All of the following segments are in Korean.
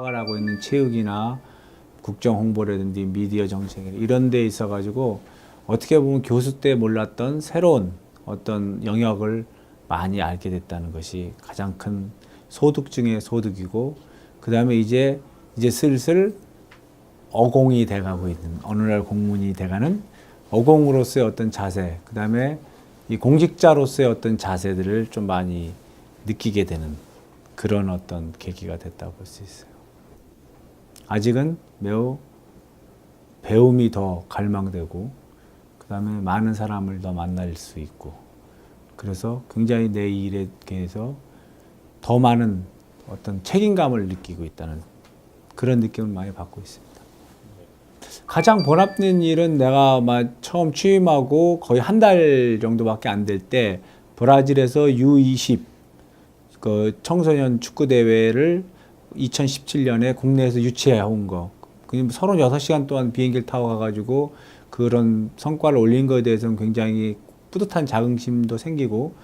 생각을 하고 있는 체육이나 국정 홍보라든지 미디어 정책 이런 데 있어 가지고 어떻게 보면 교수 때 몰랐던 새로운 어떤 영역을 많이 알게 됐다는 것이 가장 큰 소득 중의 소득이고, 그 다음에 이제 슬슬 어공이 돼가고 있는, 어느 날 공무원이 돼가는 어공으로서의 어떤 자세, 그 다음에 이 공직자로서의 어떤 자세들을 좀 많이 느끼게 되는 그런 어떤 계기가 됐다고 볼 수 있어요. 아직은 매우 배움이 더 갈망되고, 그 다음에 많은 사람을 더 만날 수 있고, 그래서 굉장히 내 일에 대해서 더 많은 어떤 책임감을 느끼고 있다는 그런 느낌을 많이 받고 있습니다. 가장 보람된 일은 내가 처음 취임하고 거의 한 달 정도밖에 안 될 때 브라질에서 U20 그 청소년 축구 대회를 2017년에 국내에서 유치해 온 거. 36시간 동안 비행기를 타고 가가지고 그런 성과를 올린 거에 대해서는 굉장히 뿌듯한 자긍심도 생기고,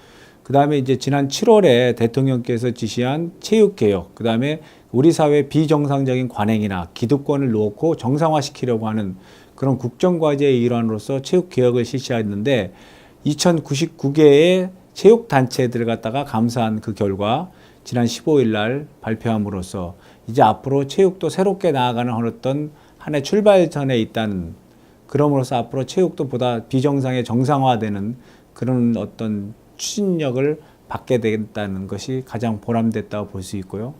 그 다음에 이제 지난 7월에 대통령께서 지시한 체육개혁, 그 다음에 우리 사회 비정상적인 관행이나 기득권을 놓고 정상화시키려고 하는 그런 국정과제의 일환으로서 체육개혁을 실시했는데, 2099개의 체육단체들을 갖다가 감사한 그 결과 지난 15일 날 발표함으로써 이제 앞으로 체육도 새롭게 나아가는 어떤 한 해 출발선에 있다는, 그럼으로써 앞으로 체육도 보다 비정상의 정상화되는 그런 어떤 추진력을 받게 된다는 것이 가장 보람됐다고 볼 수 있고요.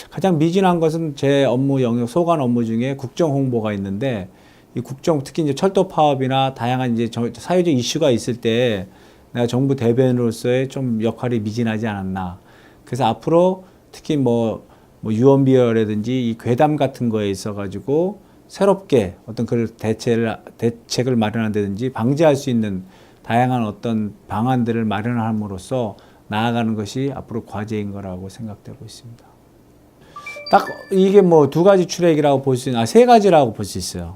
가장 미진한 것은 제 업무 영역, 소관 업무 중에 국정 홍보가 있는데, 이 국정, 특히 이제 철도 파업이나 다양한 이제 사회적 이슈가 있을 때 내가 정부 대변인으로서의 좀 역할이 미진하지 않았나. 그래서 앞으로 특히 유언비어라든지 이 괴담 같은 거에 있어가지고 새롭게 어떤 그 대책을 마련한다든지 방지할 수 있는 다양한 어떤 방안들을 마련함으로써 나아가는 것이 앞으로 과제인 거라고 생각되고 있습니다. 딱 이게 두 가지 출애기라고 볼 수 있는, 세 가지라고 볼 수 있어요.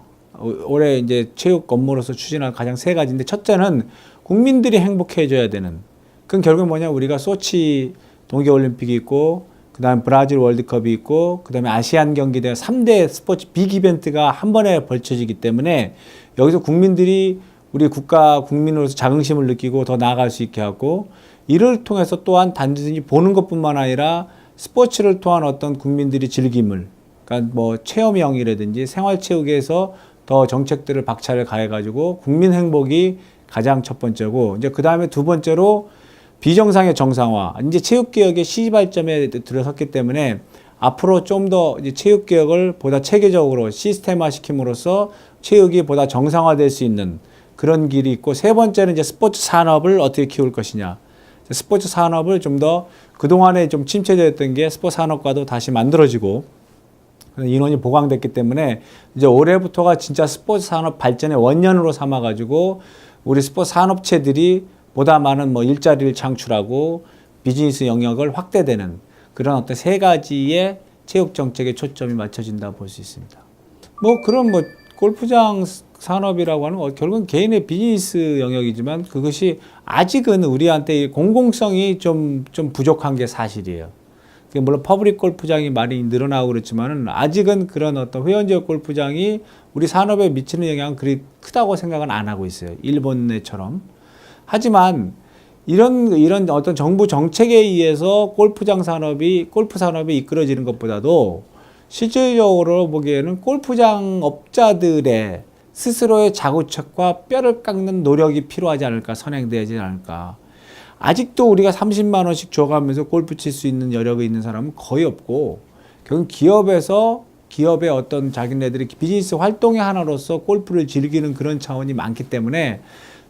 올해 이제 체육 업무로서 추진할 가장 세 가지인데, 첫째는 국민들이 행복해져야 되는. 그건 결국 뭐냐, 우리가 소치 동계올림픽이 있고, 그 다음에 브라질 월드컵이 있고, 그 다음에 아시안 경기대 3대 스포츠 빅 이벤트가 한 번에 벌쳐지기 때문에 여기서 국민들이 우리 국가 국민으로서 자긍심을 느끼고 더 나아갈 수 있게 하고, 이를 통해서 또한 단지 보는 것뿐만 아니라 스포츠를 통한 어떤 국민들이 즐김을, 그러니까 체험형이라든지 생활체육에서 더 정책들을 박차를 가해가지고 국민 행복이 가장 첫 번째고, 이제 그 다음에 두 번째로 비정상의 정상화. 이제 체육개혁의 시발점에 들어섰기 때문에 앞으로 좀 더 체육개혁을 보다 체계적으로 시스템화 시킴으로써 체육이 보다 정상화될 수 있는 그런 길이 있고, 세 번째는 이제 스포츠 산업을 어떻게 키울 것이냐. 스포츠 산업을 좀 더 그동안에 좀 침체되었던 게 스포츠 산업과도 다시 만들어지고 인원이 보강됐기 때문에 이제 올해부터가 진짜 스포츠 산업 발전의 원년으로 삼아가지고 우리 스포츠 산업체들이 보다 많은 일자리를 창출하고 비즈니스 영역을 확대되는 그런 어떤 세 가지의 체육 정책에 초점이 맞춰진다고 볼 수 있습니다. 그런 골프장 산업이라고 하는 건 결국은 개인의 비즈니스 영역이지만 그것이 아직은 우리한테 공공성이 좀 부족한 게 사실이에요. 물론 퍼블릭 골프장이 많이 늘어나고 그렇지만은 아직은 그런 어떤 회원지역 골프장이 우리 산업에 미치는 영향은 그리 크다고 생각은 안 하고 있어요. 일본처럼. 하지만 이런 어떤 정부 정책에 의해서 골프 산업이 이끌어지는 것보다도 실질적으로 보기에는 골프장 업자들의 스스로의 자구책과 뼈를 깎는 노력이 필요하지 않을까, 선행되지 않을까. 아직도 우리가 30만 원씩 줘가면서 골프 칠 수 있는 여력이 있는 사람은 거의 없고, 결국 기업의 어떤 자기네들이 비즈니스 활동의 하나로서 골프를 즐기는 그런 차원이 많기 때문에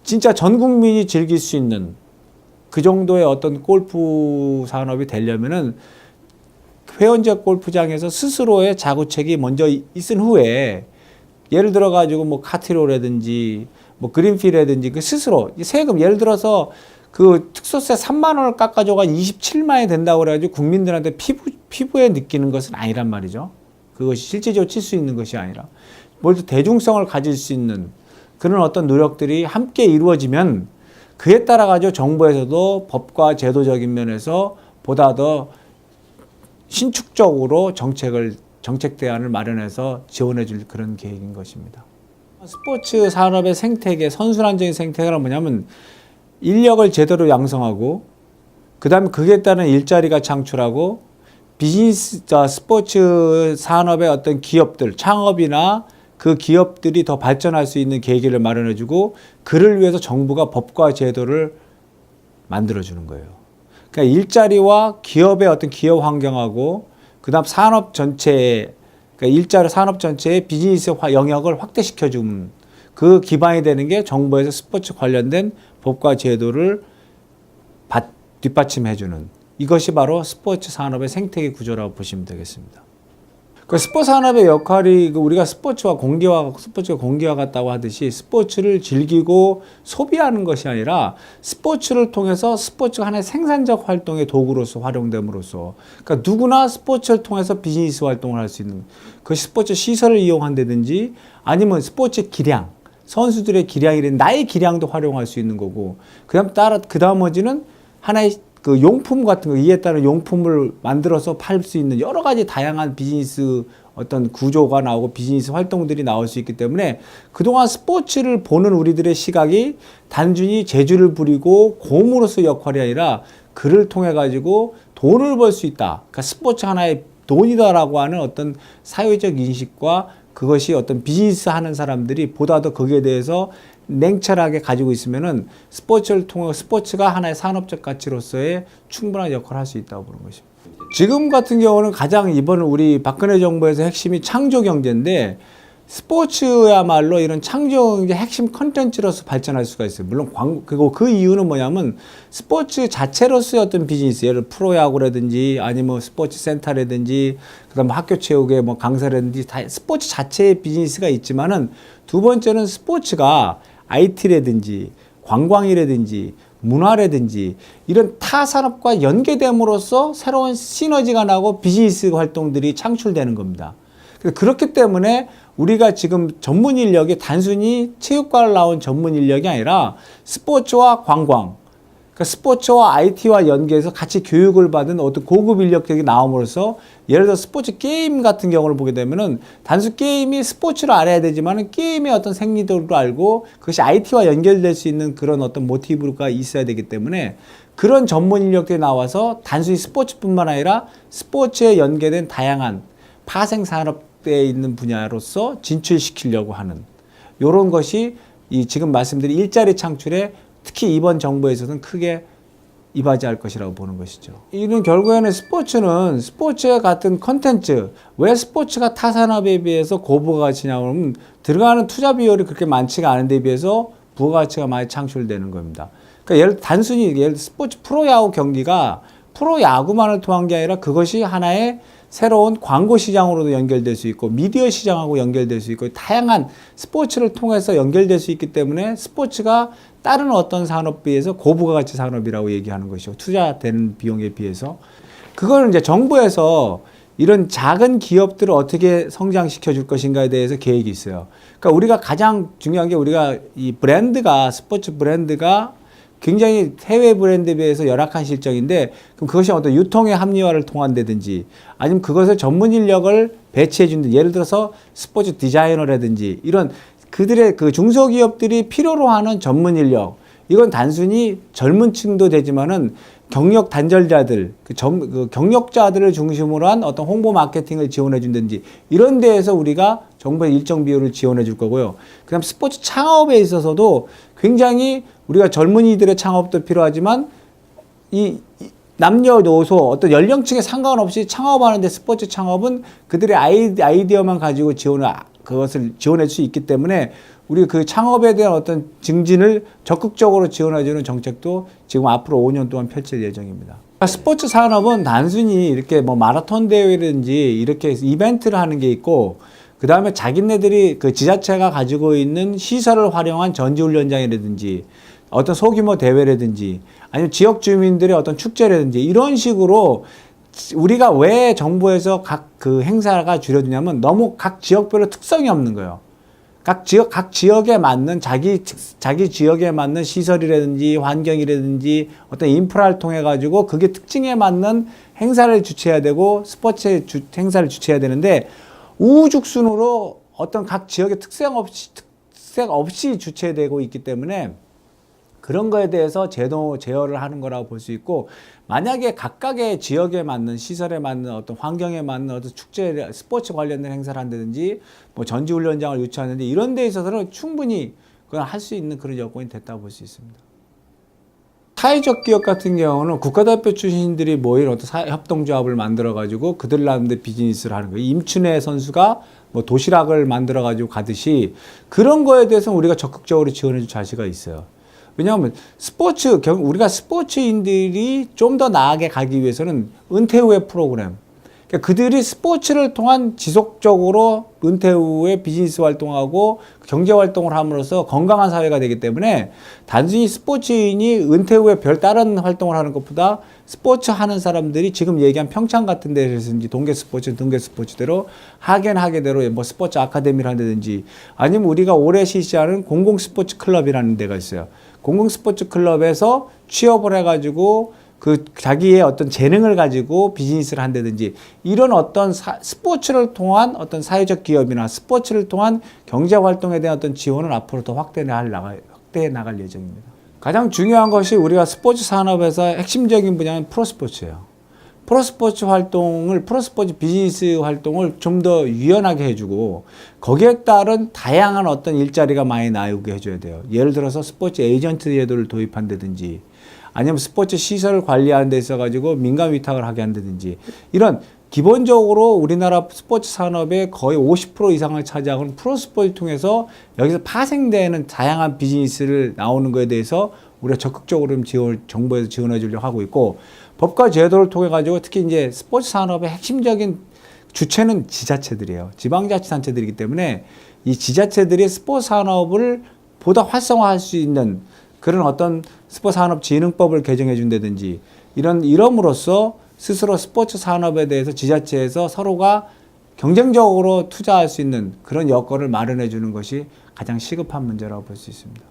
진짜 전 국민이 즐길 수 있는 그 정도의 어떤 골프 산업이 되려면은 회원제 골프장에서 스스로의 자구책이 먼저 있은 후에, 예를 들어 가지고 카트로라든지 그린피라든지 그 스스로 세금, 예를 들어서 그 특소세 3만 원을 깎아줘가 27만 원이 된다고 그래가지고 국민들한테 피부에 느끼는 것은 아니란 말이죠. 그것이 실제적으로 칠 수 있는 것이 아니라 대중성을 가질 수 있는 그런 어떤 노력들이 함께 이루어지면 그에 따라 가지고 정부에서도 법과 제도적인 면에서 보다 더 신축적으로 정책을 정책 대안을 마련해서 지원해 줄 그런 계획인 것입니다. 스포츠 산업의 생태계, 선순환적인 생태계가 뭐냐면 인력을 제대로 양성하고 그다음에 그에 따른 일자리가 창출하고 비즈니스, 스포츠 산업의 어떤 기업들, 창업이나 그 기업들이 더 발전할 수 있는 계기를 마련해 주고 그를 위해서 정부가 법과 제도를 만들어 주는 거예요. 그러니까 일자리와 기업의 어떤 기업 환경하고 그다음 산업 전체의 그러니까 일자리 산업 전체의 비즈니스 영역을 확대시켜 주는 그 기반이 되는 게 정부에서 스포츠 관련된 법과 제도를 뒷받침해 주는 이것이 바로 스포츠 산업의 생태계 구조라고 보시면 되겠습니다. 그 스포츠 산업의 역할이 우리가 스포츠가 공기와 같다고 하듯이 스포츠를 즐기고 소비하는 것이 아니라 스포츠를 통해서 스포츠가 하나의 생산적 활동의 도구로서 활용됨으로써 그러니까 누구나 스포츠를 통해서 비즈니스 활동을 할 수 있는 그 스포츠 시설을 이용한다든지 아니면 스포츠 기량 선수들의 기량이든 나의 기량도 활용할 수 있는 거고 그 나머지는 하나의 그 용품 같은 거, 이에 따른 용품을 만들어서 팔 수 있는 여러 가지 다양한 비즈니스 어떤 구조가 나오고 비즈니스 활동들이 나올 수 있기 때문에 그동안 스포츠를 보는 우리들의 시각이 단순히 재주를 부리고 고무로서 역할이 아니라 그를 통해 가지고 돈을 벌 수 있다. 그러니까 스포츠 하나의 돈이다라고 하는 어떤 사회적 인식과 그것이 어떤 비즈니스 하는 사람들이 보다 더 거기에 대해서 냉철하게 가지고 있으면은 스포츠를 통해 스포츠가 하나의 산업적 가치로서의 충분한 역할을 할 수 있다고 보는 것입니다. 지금 같은 경우는 가장 이번 우리 박근혜 정부에서 핵심이 창조 경제인데 스포츠야말로 이런 창조 경제 핵심 컨텐츠로서 발전할 수가 있어요. 물론 그리고 그 이유는 뭐냐면 스포츠 자체로서의 어떤 비즈니스, 예를 프로야구라든지 아니면 스포츠 센터라든지 그다음 학교 체육의 뭐 강사라든지 다 스포츠 자체의 비즈니스가 있지만은 두 번째는 스포츠가 IT라든지 관광이라든지 문화라든지 이런 타 산업과 연계됨으로써 새로운 시너지가 나고 비즈니스 활동들이 창출되는 겁니다. 그렇기 때문에 우리가 지금 전문 인력이 단순히 체육과를 나온 전문 인력이 아니라 스포츠와 관광, 그러니까 스포츠와 IT와 연계해서 같이 교육을 받은 어떤 고급 인력들이 나옴으로써 예를 들어 스포츠 게임 같은 경우를 보게 되면은 단순 게임이 스포츠를 알아야 되지만은 게임의 어떤 생리도를 알고 그것이 IT와 연결될 수 있는 그런 어떤 모티브가 있어야 되기 때문에 그런 전문 인력들이 나와서 단순히 스포츠뿐만 아니라 스포츠에 연계된 다양한 파생 산업에 있는 분야로서 진출시키려고 하는 이런 것이 이 지금 말씀드린 일자리 창출에 특히 이번 정부에서는 크게 이바지할 것이라고 보는 것이죠. 이는 결국에는 스포츠의 같은 컨텐츠, 왜 스포츠가 타 산업에 비해서 고부가치냐고 하면 들어가는 투자 비율이 그렇게 많지가 않은데 비해서 부가가치가 많이 창출되는 겁니다. 그러니까 단순히 스포츠 프로야구 경기가 프로야구만을 통한 게 아니라 그것이 하나의 새로운 광고 시장으로도 연결될 수 있고 미디어 시장하고 연결될 수 있고 다양한 스포츠를 통해서 연결될 수 있기 때문에 스포츠가 다른 어떤 산업에 비해서 고부가가치 산업이라고 얘기하는 것이고 투자되는 비용에 비해서 그걸 이제 정부에서 이런 작은 기업들을 어떻게 성장시켜 줄 것인가에 대해서 계획이 있어요. 그러니까 우리가 가장 중요한 게 우리가 이 브랜드가 스포츠 브랜드가 굉장히 해외 브랜드에 비해서 열악한 실적인데 그럼 그것이 어떤 유통의 합리화를 통한다든지 아니면 그것을 전문 인력을 배치해 준다. 예를 들어서 스포츠 디자이너라든지 이런 그들의 그 중소기업들이 필요로 하는 전문 인력 이건 단순히 젊은 층도 되지만은 경력 단절자들, 그 경력자들을 중심으로 한 어떤 홍보 마케팅을 지원해 준다든지 이런 데에서 우리가 정부의 일정 비율을 지원해 줄 거고요. 그다음 스포츠 창업에 있어서도 굉장히 우리가 젊은이들의 창업도 필요하지만 이 남녀노소 어떤 연령층에 상관없이 창업하는데 스포츠 창업은 그들의 아이디어만 가지고 그것을 지원할 수 있기 때문에 우리 그 창업에 대한 어떤 증진을 적극적으로 지원해주는 정책도 지금 앞으로 5년 동안 펼칠 예정입니다. 스포츠 산업은 단순히 이렇게 뭐 마라톤 대회라든지 이렇게 이벤트를 하는 게 있고 그 다음에 자기네들이 그 지자체가 가지고 있는 시설을 활용한 전지훈련장이라든지 어떤 소규모 대회라든지 아니면 지역 주민들의 어떤 축제라든지 이런 식으로 우리가 왜 정부에서 각 그 행사가 줄여주냐면 너무 각 지역별로 특성이 없는 거예요. 각 지역에 맞는 자기 지역에 맞는 시설이라든지 환경이라든지 어떤 인프라를 통해 가지고 그게 특징에 맞는 행사를 주최해야 되고 스포츠 행사를 주최해야 되는데 우후죽순으로 어떤 각 지역의 특색 없이 주최되고 있기 때문에 그런 거에 대해서 제어를 하는 거라고 볼 수 있고, 만약에 각각의 지역에 맞는 시설에 맞는 어떤 환경에 맞는 어떤 축제, 스포츠 관련된 행사를 한다든지 뭐 전지훈련장을 유치하는데 이런 데 있어서는 충분히 그건 할 수 있는 그런 여건이 됐다고 볼 수 있습니다. 사회적 기업 같은 경우는 국가대표 출신들이 모인 어떤 협동조합을 만들어 가지고 그들 나름대로 비즈니스를 하는 거예요. 임춘혜 선수가 뭐 도시락을 만들어 가지고 가듯이 그런 거에 대해서는 우리가 적극적으로 지원해 줄 자세가 있어요. 왜냐하면 우리가 스포츠인들이 좀 더 나아게 가기 위해서는 은퇴 후의 프로그램, 그러니까 그들이 스포츠를 통한 지속적으로 은퇴 후에 비즈니스 활동하고 경제 활동을 함으로써 건강한 사회가 되기 때문에 단순히 스포츠인이 은퇴 후에 별 다른 활동을 하는 것보다 스포츠 하는 사람들이 지금 얘기한 평창 같은 데서든지 동계 스포츠대로 하계대로 뭐 스포츠 아카데미를 한다든지 아니면 우리가 올해 실시하는 공공 스포츠 클럽이라는 데가 있어요. 공공 스포츠 클럽에서 취업을 해가지고 그 자기의 어떤 재능을 가지고 비즈니스를 한다든지 이런 어떤 스포츠를 통한 어떤 사회적 기업이나 스포츠를 통한 경제 활동에 대한 어떤 지원을 앞으로 더 확대해 나갈 예정입니다. 가장 중요한 것이 우리가 스포츠 산업에서 핵심적인 분야는 프로스포츠예요. 프로스포츠 비즈니스 활동을 좀 더 유연하게 해주고 거기에 따른 다양한 어떤 일자리가 많이 나오게 해줘야 돼요. 예를 들어서 스포츠 에이전트 제도를 도입한다든지 아니면 스포츠 시설을 관리하는 데 있어가지고 민간 위탁을 하게 한다든지 이런 기본적으로 우리나라 스포츠 산업의 거의 50% 이상을 차지하고는 프로스포츠 통해서 여기서 파생되는 다양한 비즈니스를 나오는 거에 대해서 우리가 적극적으로 정부에서 지원해 주려고 하고 있고 법과 제도를 통해 가지고 특히 이제 스포츠 산업의 핵심적인 주체는 지자체들이에요. 지방자치단체들이기 때문에 이 지자체들이 스포츠 산업을 보다 활성화할 수 있는 그런 어떤 스포츠 산업 진흥법을 개정해 준다든지 이럼으로써 스스로 스포츠 산업에 대해서 지자체에서 서로가 경쟁적으로 투자할 수 있는 그런 여건을 마련해 주는 것이 가장 시급한 문제라고 볼 수 있습니다.